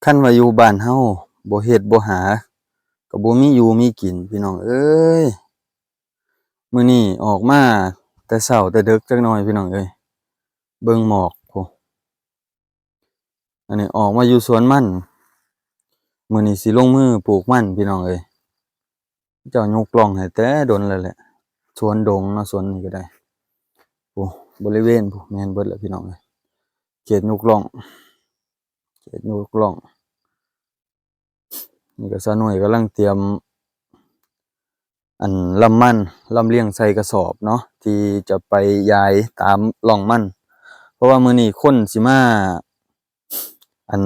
คันว่าอยู่บ้านเฮาบ่เฮ็ดบ่หาก็บ่มีอยู่มีกินพี่น้องเอ้ยมื้อนี้ออกมาแต่เช้าแต่ดึกจักหน่อยพี่น้องเอ้ยเบิ่งหมอกพู้อันนี้ออกมาอยู่สวนมันมื้อนี้สิลงมือปลูกมันพี่น้องเอ้ยเจ้ายกล่องให้แต่ดนแล้วแหละสวนดงเนาะสวนนี้ก็ได้พู้บริเวณพู้แม่นเบิดแล้วพี่น้องเอ้ยเขตยกล่องเขตยกล่องนี่ก็ซะหน่อยกำลังเตรียมอันลำมันลำเลียงใส่กระสอบเนาะที่จะไปย้ายตามร่องมันเพราะว่ามื้อนี้คนสิมาอัน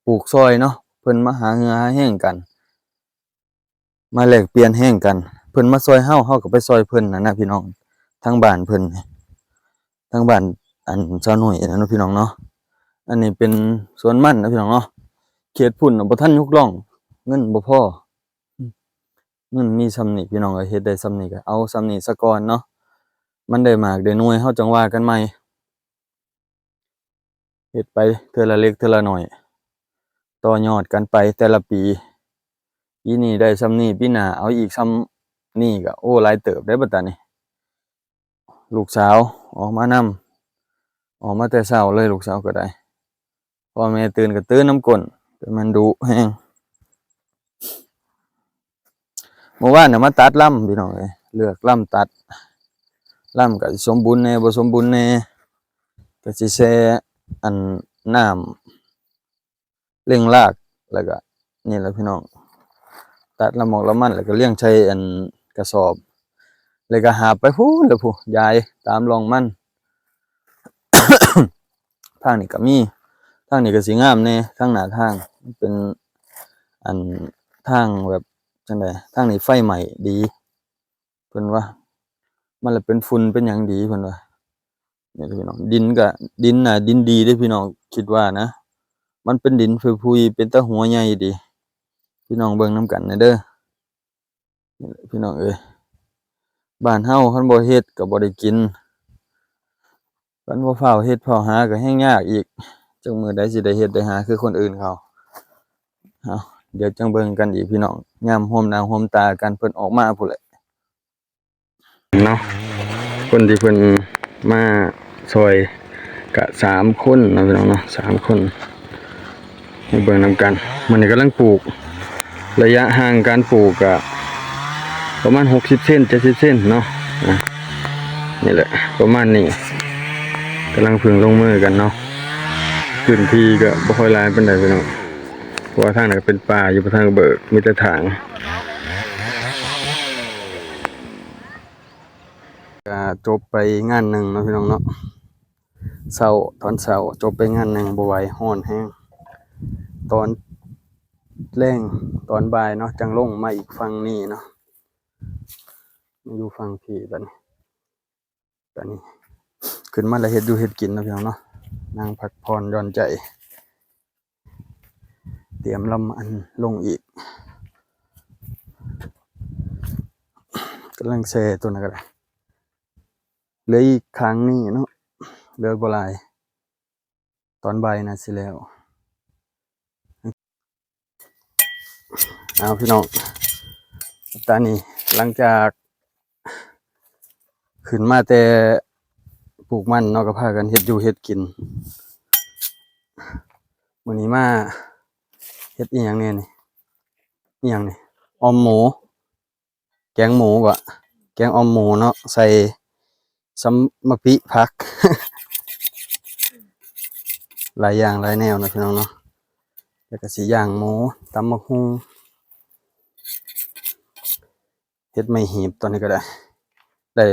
ปลูกซอยเนาะเพิ่นมาหาเหือหาแห้งกันมาแลกเปลี่ยนแห้งกันเพิ่นมาซอยเฮาเฮาก็ไปซอยเพิ่นน่ะนะพี่น้องทางบ้านเพิ่นทางบ้านอันเจ้าหน่อยนะเนาะพี่น้องเนาะอันนี้เป็นสวนมันนะพี่น้องเนาะเขตพุ่นน่ะบ่ทันยกร่องเงินบ่พอเงินมีส่ำนี้พี่น้องเอ้ยเฮ็ดได้ส่ำนี้ก็เอาส่ำนี้ซะก่อนเนาะมันได้มากได้น้อยเฮาจังว่ากันใหม่เฮ็ดไปเทื่อละเล็กเทื่อละน้อยต่อยอดกันไปแต่ละปีปีนี้ได้ส่ำนี้ปีหน้าเอาอีกส่ำนี้ก็โอ้หลายเติบได้บัดตานี้ลูกสาวออกมานำออกมาแต่เช้าเลยลูกสาวก็ได้พ่อแม่ตื่นก็ตื่นนำก้นแต่มันดุแรงเมื่อวานน่ะมาตัดลำพี่น้องเอ้ยเลือกลำตัดลำก็สมบูรณ์แหน่บ่สมบูรณ์แหน่ก็สิแช่อันน้ำเร่งรากแล้วก็นี่แหละพี่น้องตัดละหมอกละมันแล้วก็เลี้ยงใส่อันกระสอบแล้วก็หาบไปพู้นแล้วพู้ยายตามร่องมัน ทางนี้ก็มีทางนี้ก็สิงามแหน่ทางหน้าทางมันเป็นอันทางแบบจั่งใดทางนี้ไฟไหม้ดีเพิ่นว่ามันละเป็นฝุ่นเป็นหยังดีเพิ่นว่านี่พี่น้องดินก็ดินน่ะดินดีเด้อพี่น้องคิดว่านะมันเป็นดินพุยๆเป็นตาหัวใหญ่ดีพี่น้องเบิ่งนำกันน่ะเด้อนี่แหละพี่น้องเอ้ยบ้านเฮาคันบ่เฮ็ดก็บ่ได้กินคันบ่ฟ้าวเฮ็ดฟ้าวหาก็แฮงยากอีกจักมื้อใดสิได้เฮ็ดได้หาคือคนอื่นเขาเอาเดี๋ยวจังเบิ่งกันอีกพี่น้องยามร่วมหน้าร่วมตากันเพิ่นออกมาพู้นแหละเนาะคนที่เพิ่นมาช่วยก็3คนเนาะพี่น้องเนาะ3คนให้เบิ่งนำกันมื้อนี้กำลังปลูกระยะห่างการปลูกก็ประมาณ60เซน70เซนเนาะนี่แหละประมาณนี้กำลังพึ่งลงมือกันเนาะพื้นที่ก็บ่ค่อยหลายปานใดพี่น้องเพราะว่าทางนั้นก็เป็นป่าอยู่ทางเบิกมีแต่ถางก็จบไปงานหนึ่งเนาะพี่น้องเนาะเช้าตอนเช้าจบไปงานหนึ่งบ่ไหวร้อนแฮงตอนแลงตอนบ่ายเนาะจังลงมาอีกฝั่งนี้เนาะมาอยู่ฝั่งพี่ตอนนี้ขึ้นมาแล้วเฮ็ดอยู่เฮ็ดกินเนาะพี่น้องเนาะนั่งพักผ่อนหย่อนใจเตรียมลำอันลงอีกกำลังแช่ตัวนั้นก็ได้เหลืออีกครั้งนี้เนาะเหลือบ่หลายตอนบ่ายน่ะสิแล้วเอาพี่น้องตอนนี้หลังจากขึ้นมาแต่ปลูกมันเนาะก็พากันเฮ็ดอยู่เฮ็ดกินมื้อนี้มาเฮ็ดอีหยังแน่นี่อีหยังนี่ออมหมูแกงหมูบ่แกงออมหมูเนาะใส่สำมะปิผัก หลายอย่างหลายแนวนะพี่น้องเนาะแล้วก็สิย่างหมูตำบักหุ่งเฮ็ดไม่หีบตอนนี้ก็ได้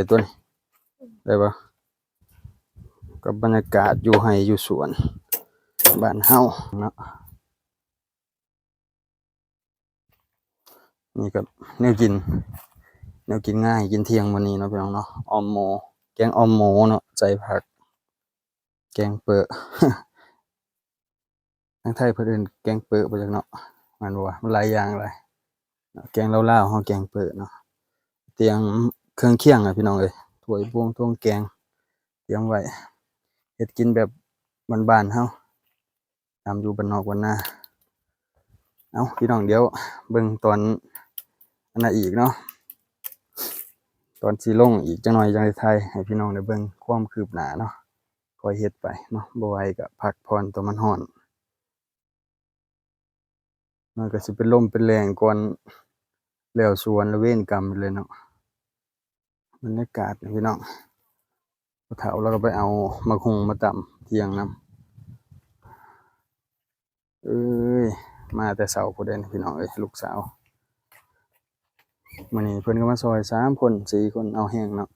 ตัวนี้ได้บ่กับบรรยากาศอยู่ไร่อยู่สวนบ้านเฮาเนาะนี่ก็แนวกินง่ายกินเที่ยงมื้อนี้เนาะพี่น้องเนาะออมหมูแกงออมหมูเนาะใส่ผักแกงเปอะ ทางไทยเพิ่นเอิ้นแกงเปอะบ่จักเนาะมันบ่ว่ามันหลายอย่างหลายแกงลาวๆเฮาแกงเปอะเนาะเตรียมเครื่องเคียงอะพี่น้องเอ้ยถ้วยบวงถ้วยแกงเตรียมไว้เฮ็ดกินแบบบ้านๆเฮา ตามอยู่บ้านนอกบ้านนาเอาพี่น้องเดี๋ยวเบิ่งตอนอันนั้นอีกเนาะตอนสิลงอีกจังหน่อยจังได้ถ่ายให้พี่น้องได้เบิ่งความคืบหน้าเนาะค่อยเฮ็ดไปเนาะบ่ไหวก็พักผ่อนตัวมันร้อนมันก็สิเป็นลมเป็นแรงก่อนแล้วสวนละเวรกรรมเลยเนาะบรรยากาศพี่น้องพอเฒ่าเราก็ไปเอามะฮุงมาตำเที่ยงนำเอ้ยมาแต่เช้าพุ่นเด้อพี่น้องเอ้ยลูกสาวมื้อนี้เพิ่นก็มาซอย3คน4คนเอาแห้งเนาะ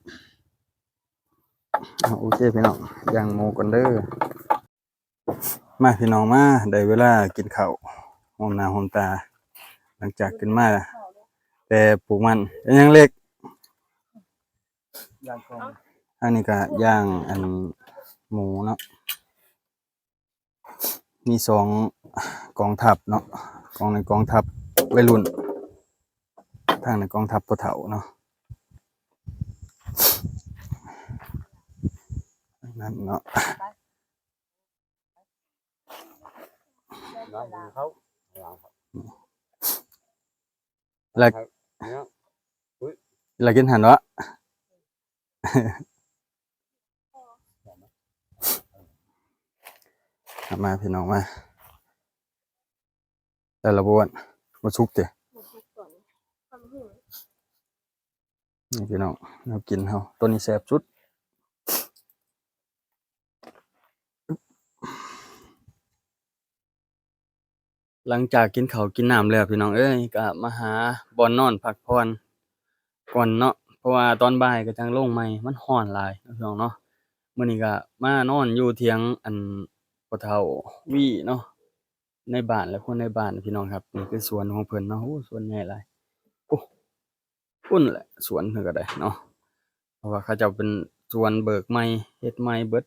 โอเคพี่น้องย่างหมูก่อนเด้อมาพี่น้องมาได้เวลากินข้าวหอมหน้าหอมตาหลังจากขึ้นมาแต่ปลูกมันยังเล็กอันนี้ก็ย่างอันหมูเนาะมี2กองทัพเนาะกองในกองทัพวัยรุ่นทางในกองทัพพ่อเฒ่าเนาะนั่นเนาะแล้วกินหันวะมาพี่น้องมาแต่ละบ้วนมาชุกเตะนี่พี่น้องเรากินเฮาตัวนี้แซ่บสุดหลังจากกินข้าวกินน้ำแล้วพี่น้องเอ้ยก็มาหาบ่อนนอนพักผ่อนก่อนเนาะเพราะว่าตอนบ่ายก็จังลงใหม่มันร้อนหลายเนาะพี่น้องเนาะมื้อนี้ก็มานอนอยู่เถียงอันพ่อเฒ่าวี่เนาะในบ้านและคนในบ้านพี่น้องครับนี่คือสวนของเพิ่นเนาะโอ้สวนใหญ่หลายโอ้พุ่นแหละสวนเพิ่นก็ได้เนาะเพราะว่าเขาเจ้าเป็นสวนเบิกใหม่เฮ็ดใหม่เบิด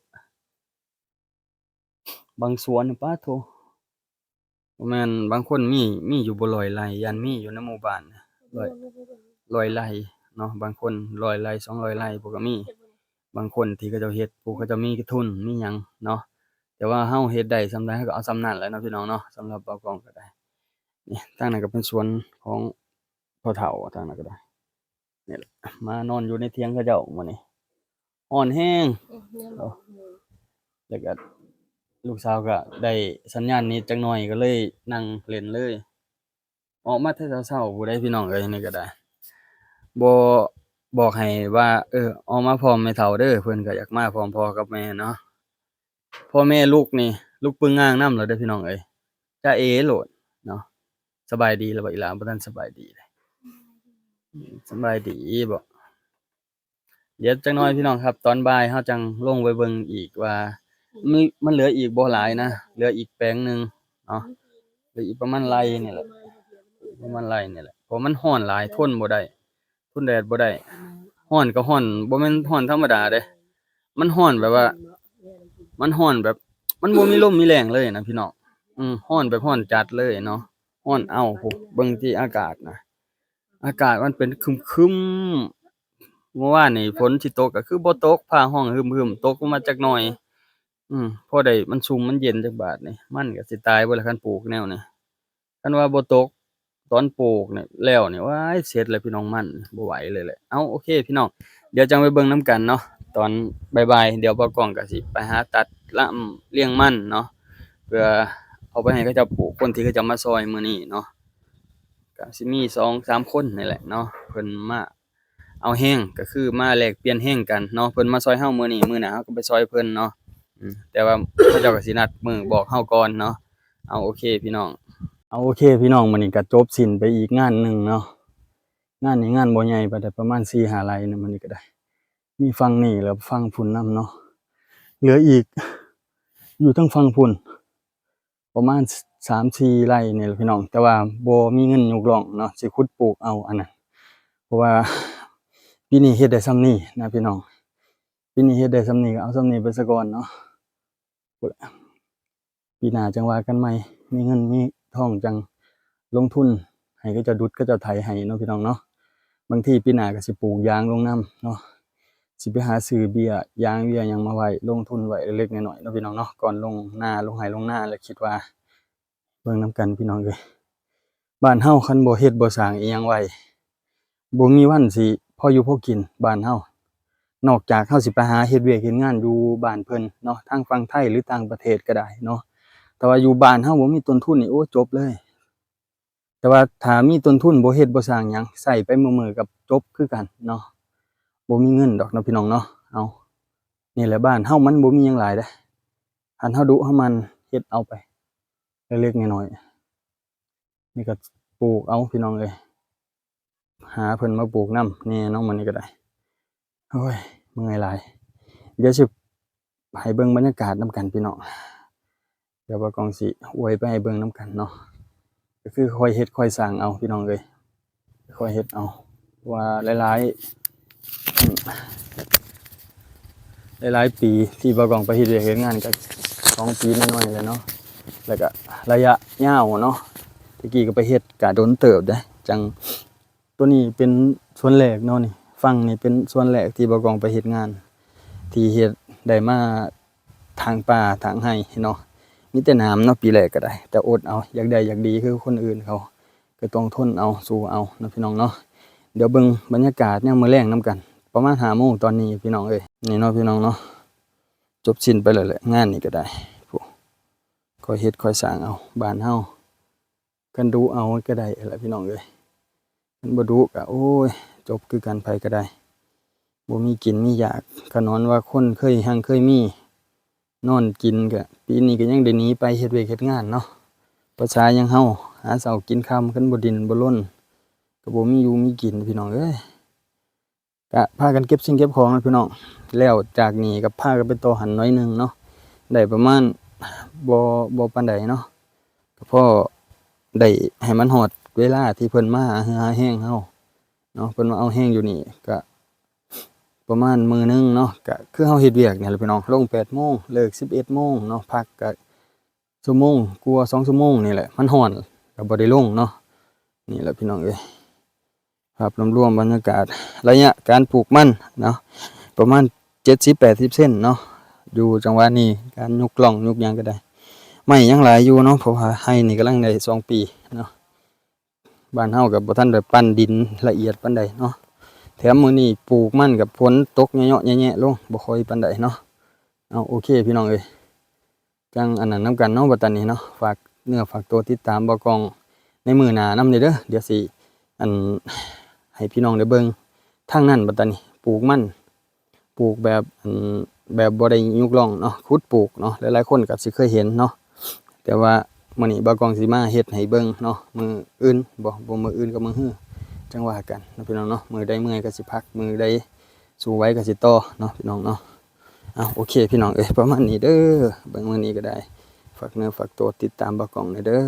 บางสวนปะโถบ่แม่นบางคนมีอยู่บ่100ไร่ยันมีอยู่ในหมู่บ้าน100ไร่เนาะบางคน100ไร่200ไร่พวกก็มีบางคนที่เขาเจ้าเฮ็ดผู้เขาเจ้ามีทุนมีหยังเนาะแต่ว่าเฮาเฮ็ดได้ส่ำใดเฮาก็เอาส่ำนั้นแหละเนาะพี่น้องเนาะสำหรับเบากล้องก็ได้นี่ทางนั้นก็เป็นสวนของพ่อเฒ่าทางนั้นก็ได้นี่แหละมานอนอยู่ในเถียงเขาเจ้ามื้อนี้ร้อนแรง แล้วก็ลูกสาวก็ได้สัญญาณนี้จักหน่อยก็เลยนั่งเล่นเลยออกมาแต่เช้าๆพู้นเด้พี่น้องเอ้ยนี่ก็ได้บ่บอกให้ว่าออกมาพร้อมแม่เฒ่าเด้อเพิ่นก็อยากมาพร้อมพ่อกับแม่เนาะพ่อแม่ลูกนี่ลูกปึงง้างนำแล้วเด้อพี่น้องเอ้ยจ้าเอโลดเนาะสบายดีแล้วบ่อีหลาบ่ทันสบายดีเลยสบายดีบ่เดี๋ยวจักหน่อยพี่น้องครับตอนบ่ายเราจั่งลงไปเบิ่งอีกว่ามันเหลืออีกบ่หลายนะเหลืออีกแปลงหนึ่งเนาะเหลืออีกประมาณไร่นี่แหละประมาณไร่นี่แหละเพราะมันร้อนหลายทนบ่ได้ทนแดดบ่ได้ร้อนก็ร้อนบ่แม่นร้อนธรรมดาเด้มันร้อนแบบว่ามันร้อนแบบมันบ่มีลมมีแรงเลยนะพี่น้องร้อนแบบร้อนจัดเลยเนาะร้อนอ้าวพู้เบิ่งที่อากาศนะอากาศมันเป็นครึมๆเมื่อวานนี่ฝนสิตกก็คือบ่ตกฟ้าร้องฮึมๆตกลงมาจักหน่อย พอได้มันซุ่มมันเย็นจักบาดนี่มันก็สิตายเบิดล่ะคันปลูกแนวนี้คันว่าบ่ตกตอนปลูกนี่แล้วนี่ว้ายเสร็จแล้วพี่น้องมันบ่ไหวเลยแหละเอาโอเคพี่น้องเดี๋ยวจังไปเบิ่งนำกันเนาะตอนบ่ายๆเดี๋ยวบ่าวกล้องก็สิไปหาตัดลำเลี้ยงมันเนาะเพื่อเอาไปให้เขาเจ้าปลูกคนที่เขาเจ้ามาซอยมื้อนี้เนาะก็สิมี2-3คนนี่แหละเนาะเพิ่นมาเอาแรงก็คือมาแลกเปลี่ยนแรงกันเนาะเพิ่นมาซอยเฮามื้อนี้มื้อหน้าเฮาก็ไปซอยเพิ่นเนาะ แต่ว่าเขาเจ้าก็สินัดมื้อบอกเฮาก่อนเนาะเอาโอเคพี่น้องเอาโอเคพี่น้องมื้อนี้ก็จบสิ้นไปอีกงานหนึ่งเนาะงานนี้งานบ่ใหญ่ปานใดประมาณ4-5ไร่นึงมื้อนี้ก็ได้มีฝั่งนี้แล้วฝั่งพุ่นนำเนาะเหลืออีกอยู่ทางฝั่งพุ่นประมาณ3-4ไร่นี่แหละพี่น้องแต่ว่าบ่มีเงินยกร่องเนาะสิขุดปลูกเอาอันนั้นเพราะว่าปีนี้เฮ็ดได้ส่ำนี้นะพี่น้องปีนี้เฮ็ดได้ส่ำนี้ก็เอาส่ำนี้ไปซะก่อนเนาะ ปีหน้าจังว่ากันใหม่มีเงินมีทองจังลงทุนให้เขาเจ้าดุดเขาเจ้าไถให้เนาะพี่น้องเนาะบางทีปีหน้าก็สิปลูกยางลงนำเนาะ สิไปหาซื้อเบี้ยยางเบี้ยหยังมาไว้ลงทุนไว้เล็กๆน้อยๆเนาะพี่น้องเนาะก่อนลงนาลงไร่ลงนาแล้วคิดว่าเบิ่งนำกันพี่น้องเอ้ยบ้านเฮาคันบ่เฮ็ดบ่สร้างอิหยังไว้บ่มีวันสิพออยู่พอกินบ้านเฮานอกจากเฮาสิไปหาเฮ็ดเวียกเฮ็ดงานอยู่บ้านเพิ่นเนาะทางฝั่งไทยหรือต่างประเทศก็ได้เนาะแต่ว่าอยู่บ้านเฮาบ่มีต้นทุนนี่โอ้จบเลยแต่ว่าถ้ามีต้นทุนบ่เฮ็ดบ่สร้างหยังใช้ไปมื้อๆก็จบคือกันเนาะบ่มีเงินดอกเนาะพี่น้องเนาะเอานี่แหละบ้านเฮามันบ่มีหยังหลายเด้อคันเฮาดุเฮามันเฮ็ดเอาไปเล็กๆน้อยๆนี่ก็ปลูกเอาพี่น้องเอ้ยหาเพิ่นมาปลูกนำแหน่เนาะมื้อนี้ก็ได้โอ้ยเมื่อยหลายเดี๋ยวสิให้เบิ่งบรรยากาศนำกันพี่น้องเดี๋ยวบ่ากล้องสิอวยไปให้เบิ่งนำกันเนาะก็คือค่อยเฮ็ดค่อยสร้างเอาพี่น้องเอ้ยค่อยเฮ็ดเอาว่าหลายๆหลายๆปีที่บ่ากล้องไปเฮ็ดเวียกเฮ็ดงานก็2ปีน้อยๆเลยเนาะแล้วก็ระยะยาวเนาะตะกี้ก็ไปเฮ็ดก็โดนเติบเด้จังตัวนี้เป็นส่วนแรกเนาะนี่ฝั่งนี้เป็นส่วนแรกที่บ่ากล้องไปเฮ็ดงานที่เฮ็ดได้มาทางป่าทางไร่เนาะมีแต่น้ำเนาะปีแรกก็ได้แต่อดเอาอยากได้อยากดีคือคนอื่นเขาก็ต้องทนเอาสู้เอาเนาะพี่น้องเนาะเดี๋ยวเบิ่งบรรยากาศยามมื้อแลงนำกันประมาณ5 โมงตอนนี้พี่น้องเอ้ยนี่เนาะพี่น้องเนาะจบสิ้นไปแล้วแหละงานนี้ก็ได้ค่อยเฮ็ดค่อยสร้างเอาบ้านเฮาคันดุเอาก็ได้แหละพี่น้องเอ้ยคันบ่ดุก็โอ้ยจบคือกันไผก็ได้บ่มีกินมีอยากก็นอนว่าคนเคยหังเคยมีนอนกินก็ปีนี้ก็ยังได้หนีไปเฮ็ดเวียกเฮ็ดงานเนาะภาษายังเฮาหาเช้ากินค่ำคันบ่ดิ้นบ่รนก็บ่มีอยู่มีกินพี่น้องเอ้ยก็พากันเก็บสิ่งเก็บของนะพี่น้องแล้วจากนี้ก็พากันไปต่อหันหน่อยหนึงเนาะได้ประมาณบ่ปานใดเนาะก็พอได้ให้มันฮอดเวลาที่เพิ่นมาหาแรงเฮาเนาะเพิ่นมาเอาแรงอยู่นี่ก็ประมาณมื้อนึงเนาะก็คือเฮาเฮ็ดเวียกนี่แหละพี่น้องลง8 โมงเลิก11 โมงเนาะพักก็ชั่วโมงกว่า2 ชั่วโมงนี่แหละมันร้อนก็บ่ได้ลงเนาะนี่แหละพี่น้องเอ้ยภาพรวมๆบรรยากาศระยะการปลูกมันเนาะประมาณ70-80 เซนเนาะอยู่จังหวะนี้การยกกล่องยกหยังก็ได้ไม้ยังหลายอยู่เนาะเพราะว่าไร่นี่กำลังได้2 ปีเนาะบ้านเฮาก็บ่ทันได้ปั้นดินละเอียดปานใดเนาะแถมมื้อนี้ปลูกมันก็ฝนตกเหยาะๆแยะๆลงบ่ค่อยปานใดเนาะเอาโอเคพี่น้องเอ้ยจังอันนั้นนำกันเนาะบัดตอนนี้เนาะฝากเนื้อฝากตัวติดตามบ่กล้องในมื้อหน้านำเด้อเดี๋ยวสิอันให้พี่น้องได้เบิ่งทางนั้นบัดตอนนี้ปลูกมันปลูกแบบแบบบ่ได้ยุกล่องเนาะขุดปลูกเนาะหลายๆคนก็สิเคยเห็นเนาะแต่ว่ามื้อนี้บ่กล้องสิมาเฮ็ดให้เบิ่งเนาะมื้ออื่นบ่มื้ออื่นก็มื้อฮื้อจังว่ากันเนาะพี่น้องเนาะมื้อใดเมื่อยก็สิพักมื้อใดสู้ไหวก็สิต่อเนาะพี่น้องเนาะเอาโอเคพี่น้องเอ้ยประมาณนี้เด้อเบิ่งมื้อนี้ก็ได้ฝากเนื้อฝากตัวติดตามบ่กล้องหน่อยเด้อ